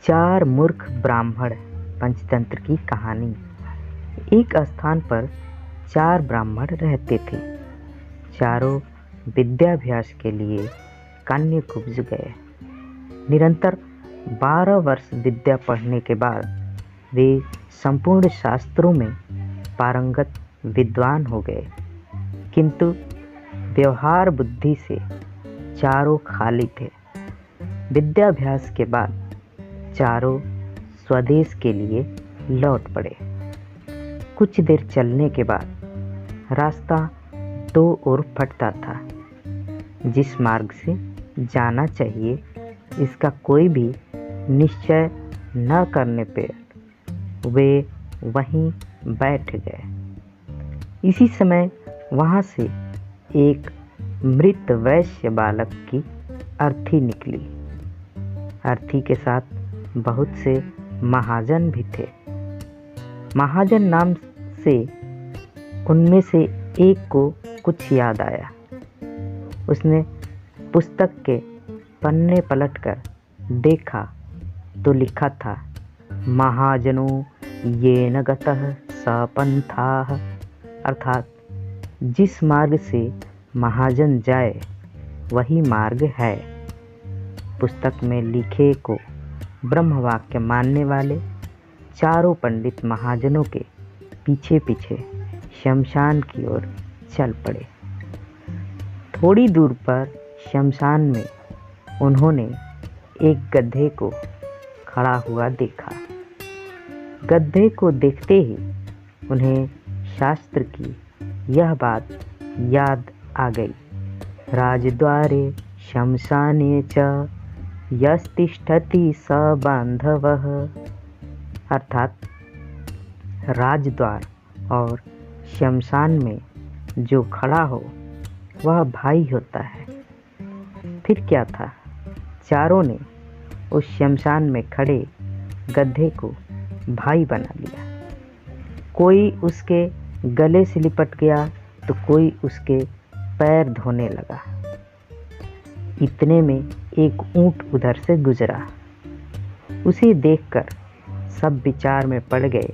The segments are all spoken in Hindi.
चार मूर्ख ब्राह्मण पंचतंत्र की कहानी। एक स्थान पर चार ब्राह्मण रहते थे। चारों विद्याभ्यास के लिए कान्यकुब्ज गए। निरंतर 12 वर्ष विद्या पढ़ने के बाद वे संपूर्ण शास्त्रों में पारंगत विद्वान हो गए, किंतु व्यवहार बुद्धि से चारों खाली थे। विद्याभ्यास के बाद चारों स्वदेश के लिए लौट पड़े। कुछ देर चलने के बाद रास्ता दो ओर फटता था। जिस मार्ग से जाना चाहिए इसका कोई भी निश्चय न करने पर वे वहीं बैठ गए। इसी समय वहाँ से एक मृत वैश्य बालक की अर्थी निकली। अर्थी के साथ बहुत से महाजन भी थे। महाजन नाम से उनमें से एक को कुछ याद आया। उसने पुस्तक के पन्ने पलटकर देखा तो लिखा था, महाजनों येन गतः स पंथाः, अर्थात जिस मार्ग से महाजन जाए वही मार्ग है। पुस्तक में लिखे को ब्रह्मवाक्य मानने वाले चारों पंडित महाजनों के पीछे पीछे शमशान की ओर चल पड़े। थोड़ी दूर पर शमशान में उन्होंने एक गधे को खड़ा हुआ देखा। गधे को देखते ही उन्हें शास्त्र की यह बात याद आ गई, राजद्वारे शमशाने च यस्तिष्ठति स बांधवः, अर्थात राजद्वार और शमशान में जो खड़ा हो वह भाई होता है। फिर क्या था, चारों ने उस शमशान में खड़े गधे को भाई बना लिया। कोई उसके गले से लिपट गया तो कोई उसके पैर धोने लगा। इतने में एक ऊंट उधर से गुजरा। उसे देखकर सब विचार में पड़ गए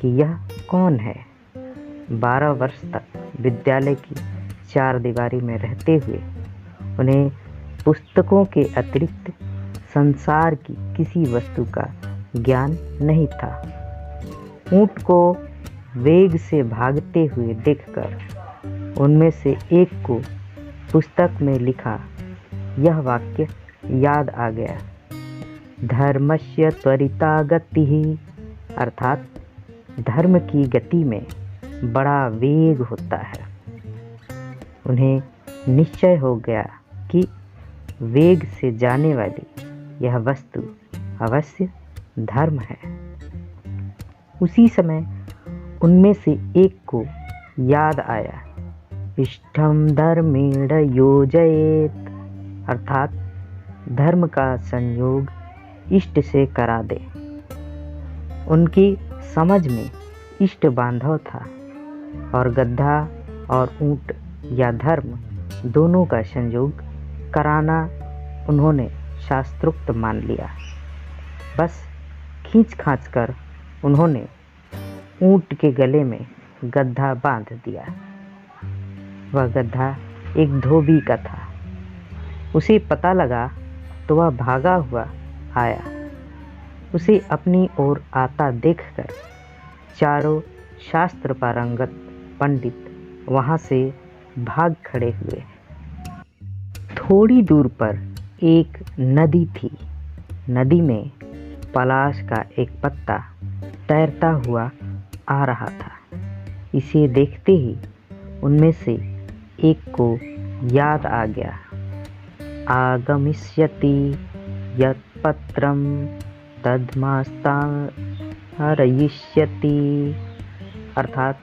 कि यह कौन है। 12 वर्ष तक विद्यालय की चार दीवारी में रहते हुए उन्हें पुस्तकों के अतिरिक्त संसार की किसी वस्तु का ज्ञान नहीं था। ऊंट को वेग से भागते हुए देखकर उनमें से एक को पुस्तक में लिखा यह वाक्य याद आ गया, धर्मस्य त्वरिता गतिः, अर्थात धर्म की गति में बड़ा वेग होता है। उन्हें निश्चय हो गया कि वेग से जाने वाली यह वस्तु अवश्य धर्म है। उसी समय उनमें से एक को याद आया, इष्टं धर्मेण योजयेत्, अर्थात धर्म का संयोग इष्ट से करा दे। उनकी समझ में इष्ट बांधव था और गधा और ऊंट या धर्म दोनों का संयोग कराना उन्होंने शास्त्रोक्त मान लिया। बस खींच खांच कर उन्होंने ऊंट के गले में गधा बांध दिया। वह गधा एक धोबी का था। उसे पता लगा तो वह भागा हुआ आया। उसे अपनी ओर आता देखकर चारों शास्त्र पारंगत पंडित वहाँ से भाग खड़े हुए। थोड़ी दूर पर एक नदी थी। नदी में पलाश का एक पत्ता तैरता हुआ आ रहा था। इसे देखते ही उनमें से एक को याद आ गया, आगमिष्यति यत्पत्रं तद्मास्तारयिष्यति, अर्थात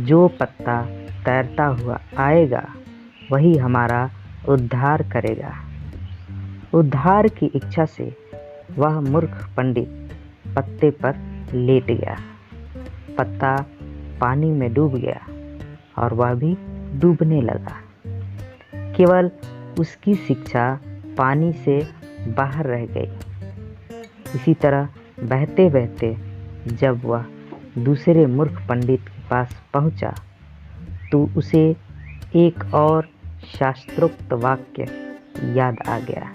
जो पत्ता तैरता हुआ आएगा वही हमारा उद्धार करेगा। उद्धार की इच्छा से वह मूर्ख पंडित पत्ते पर लेट गया। पत्ता पानी में डूब गया और वह भी डूबने लगा। केवल उसकी शिक्षा पानी से बाहर रह गई। इसी तरह बहते बहते जब वह दूसरे मूर्ख पंडित के पास पहुंचा तो उसे एक और शास्त्रोक्त वाक्य याद आ गया।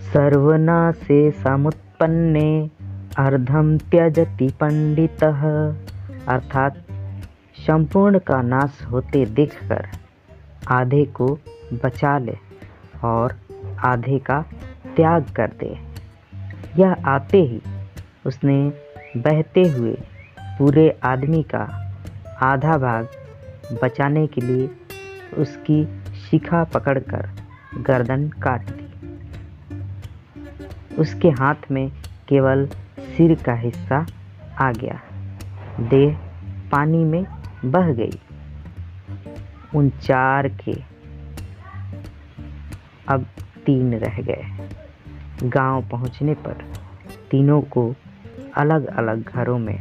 सर्वनाशे समुत्पन्ने अर्धम त्यजति पंडितः, अर्थात संपूर्ण का नाश होते देखकर आधे को बचा ले और आधे का त्याग कर दे। यह आते ही उसने बहते हुए पूरे आदमी का आधा भाग बचाने के लिए उसकी शिखा पकड़कर गर्दन काट दी। उसके हाथ में केवल सिर का हिस्सा आ गया, देह पानी में बह गई। उन 4 के अब 3 रह गए। गांव पहुंचने पर तीनों को अलग अलग घरों में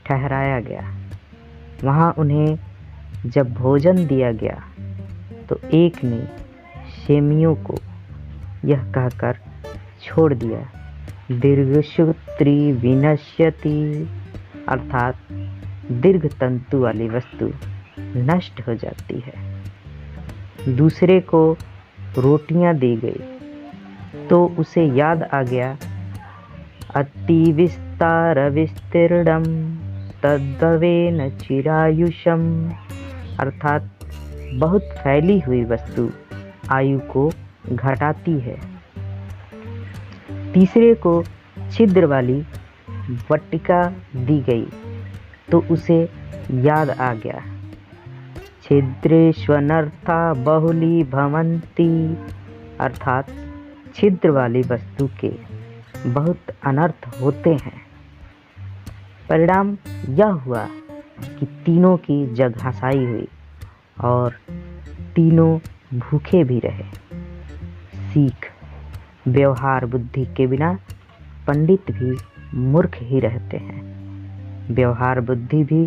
ठहराया गया। वहां उन्हें जब भोजन दिया गया तो एक ने शेमियों को यह कहकर छोड़ दिया, दीर्घसूत्री विनश्यति, अर्थात दीर्घ तंतु वाली वस्तु नष्ट हो जाती है। दूसरे को रोटियां दी गई तो उसे याद आ गया, अति विस्तार विस्तीर्णम तद्भवेन चिरायुषम, अर्थात बहुत फैली हुई वस्तु आयु को घटाती है। तीसरे को छिद्र वाली वट्टिका दी गई तो उसे याद आ गया, छिद्रेष्वनर्था बहुली भवन्ति, अर्थात छिद्र वाली वस्तु के बहुत अनर्थ होते हैं। परिणाम यह हुआ कि तीनों की जगहसाई हुई और तीनों भूखे भी रहे। सीख, व्यवहार बुद्धि के बिना पंडित भी मूर्ख ही रहते हैं। व्यवहार बुद्धि भी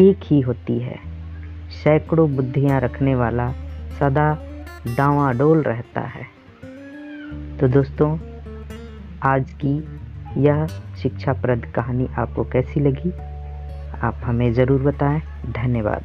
एक ही होती है। सैकड़ों बुद्धियां रखने वाला सदा डांवाडोल रहता है। तो दोस्तों, आज की यह शिक्षाप्रद कहानी आपको कैसी लगी? आप हमें ज़रूर बताएं। धन्यवाद।